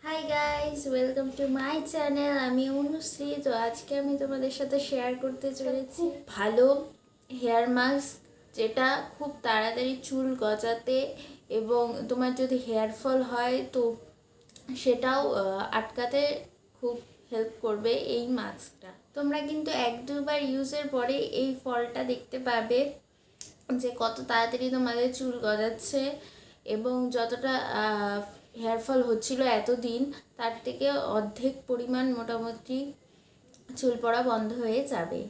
Hi guys, welcome to my channel. আমি অনুশ্রী। তো আজকে আমি তোমাদের সাথে শেয়ার করতে চলেছি ভালো হেয়ার মাস্ক, যেটা খুব তাড়াতাড়ি চুল গজাতে এবং তোমার যদি হেয়ার ফল হয় তো সেটাও আটকাতে খুব হেল্প করবে এই মাস্কটা। তোমরা কিন্তু এক দুবার ইউজের পরে এই ফলটা দেখতে পাবে যে কত তাড়াতাড়ি তোমাদের চুল গজাচ্ছে এবং যতটা হেয়ার ফল হচ্ছিল এতদিন তার থেকে অর্ধেক পরিমাণ মোটামুটি চুল পড়া বন্ধ হয়ে যাবে।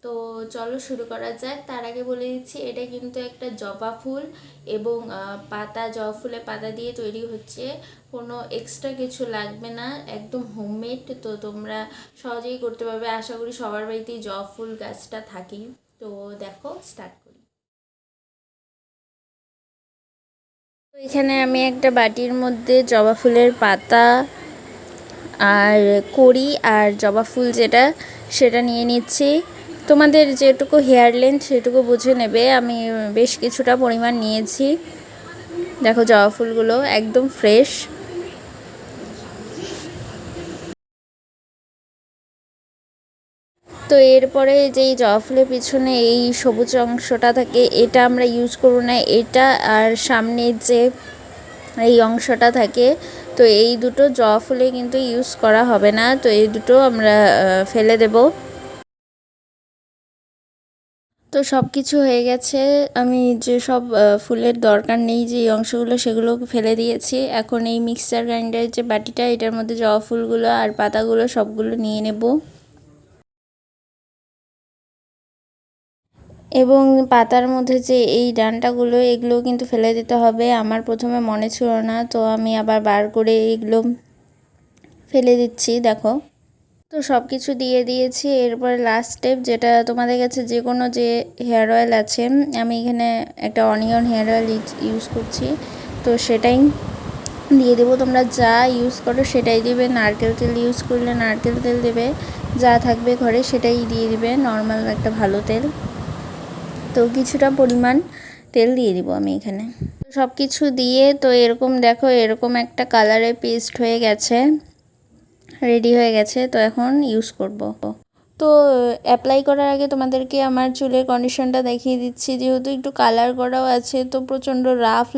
তো চলো শুরু করা যাক। তার আগে বলে দিচ্ছি, এটা কিন্তু একটা জবা ফুল এবং পাতা, জবা ফুলের পাতা দিয়ে তৈরি হচ্ছে। কোনো এক্সট্রা কিছু লাগবে না, একদম হোমমেড। তো তোমরা সহজেই করতে পারবে। আশা করি সবার বাড়িতেই জবা ফুল গাছটা থাকেই। তো দেখো, স্টার্ট করি। তো এখানে আমি একটা বাটির মধ্যে জবা ফুলের পাতা আর কড়ি আর জবা ফুল সেটা নিয়ে নিচ্ছি। তোমাদের যেটুকু হেয়ার লেন্থ সেটুকু বুঝে নেবে। আমি বেশ কিছুটা পরিমাণ নিয়েছি। দেখো জবা ফুলগুলো একদম ফ্রেশ। তো এরপরে যেই জবা ফুলের পিছনে এই সবুজ অংশটা থাকে, এটা আমরা ইউজ করব না। এটা আর সামনের যে এই অংশটা থাকে, তো এই দুটো জবা ফুলে কিন্তু ইউজ করা হবে না। তো এই দুটো আমরা ফেলে দেব। তো সব কিছু হয়ে গেছে। আমি যে সব ফুলের দরকার নেই যে অংশগুলো, সেগুলো ফেলে দিয়েছি। এখন এই মিক্সচার গ্রাইন্ডারের যে বাটিটা, এটার মধ্যে জবা ফুলগুলো আর পাতাগুলো সবগুলো নিয়ে নেব এবং পাতার মধ্যে যে এই ডাঁটাগুলো, এগুলো কিন্তু ফেলে দিতে হবে। আমার প্রথমে মনে ছিল না, তো আমি আবার বার করে এগুলো ফেলে দিচ্ছি। দেখো, তো সব কিছু দিয়ে দিয়েছি। এরপর লাস্ট স্টেপ, যেটা তোমাদের কাছে যে কোনো যে হেয়ার অয়েল আছে, আমি এখানে একটা অনিয়ন হেয়ার অয়েল ইউজ করছি, তো সেটাই দিয়ে দেবো। তোমরা যা ইউজ করো সেটাই দিবে। নারকেল তেল ইউজ করলে নারকেল তেল দেবে, যা থাকবে ঘরে সেটাই দিয়ে দিবে, নর্মাল একটা ভালো তেল। তো কিছুটা পরিমাণ তেল দিয়ে দিব আমি এখানে। সব কিছু দিয়ে তো এরকম দেখো, এরকম একটা কালারে পেস্ট হয়ে গেছে, রেডি হয়ে গেছে। তো এখন ইউজ করব। তো অ্যাপ্লাই করার আগে তোমাদেরকে আমার চুলের কন্ডিশনটা দেখিয়ে দিচ্ছি। যেহেতু একটু কালার করাও আছে, তো প্রচণ্ড রাফ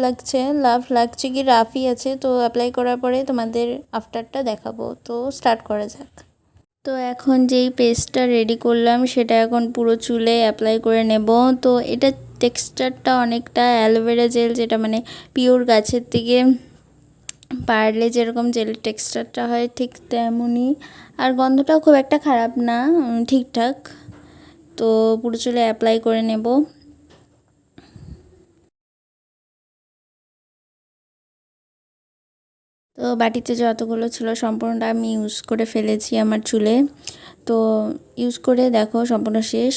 লাগছে কি রাফই আছে। তো অ্যাপ্লাই করার পরে তোমাদের আফটারটা দেখাবো। তো স্টার্ট করা যাক। তো এখন যেই পেস্টটা রেডি করলাম সেটা এখন পুরো চুলে অ্যাপ্লাই করে নেব। তো এটা টেক্সচারটা অনেকটা অ্যালোভেরা জেল, যেটা মানে পিওর গাছের থেকে পারলে যেরকম জেলের টেক্সচারটা হয় ঠিক তেমনই। আর গন্ধটাও খুব একটা খারাপ না, ঠিকঠাক। তো পুরো চুলে অ্যাপ্লাই করে নেব। তো বাটিতে যতগুলো ছিল সম্পূর্ণটা আমি ইউজ করে ফেলেছি আমার চুলে। তো ইউজ করে দেখো সম্পূর্ণ শেষ।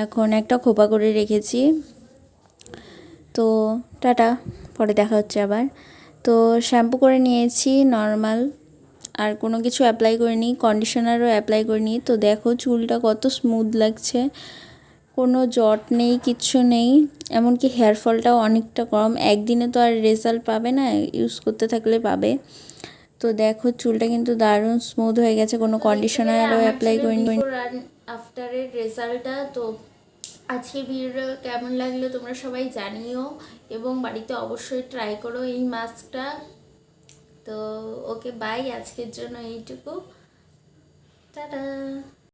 এখন একটা খোপা করে রেখেছি। তো টাটা, পরে দেখা হচ্ছে আবার। তো শ্যাম্পু করে নিয়েছি নর্মাল, আর কোনো কিছু অ্যাপ্লাই করিনি, কন্ডিশনারও অ্যাপ্লাই করিনি। তো দেখো চুলটা কত স্মুথ লাগছে, কোনো জট নেই, কিচ্ছু নেই। এমনকি হেয়ার ফলটাও অনেকটা কম। একদিনে তো আর রেজাল্ট পাবে না, ইউজ করতে থাকলে পাবে। তো দেখো চুলটা কিন্তু দারুণ স্মুথ হয়ে গেছে, কোনো কন্ডিশনারও অ্যাপ্লাই করিনি। আফটারের রেজাল্টটা। তো আজকের ভিডিওটা কেমন লাগলো তোমরা সবাই জানিও এবং বাড়িতে অবশ্যই ট্রাই করো এই মাস্কটা। তো ওকে, বাই, আজকের জন্য এইটুকু, টাটা।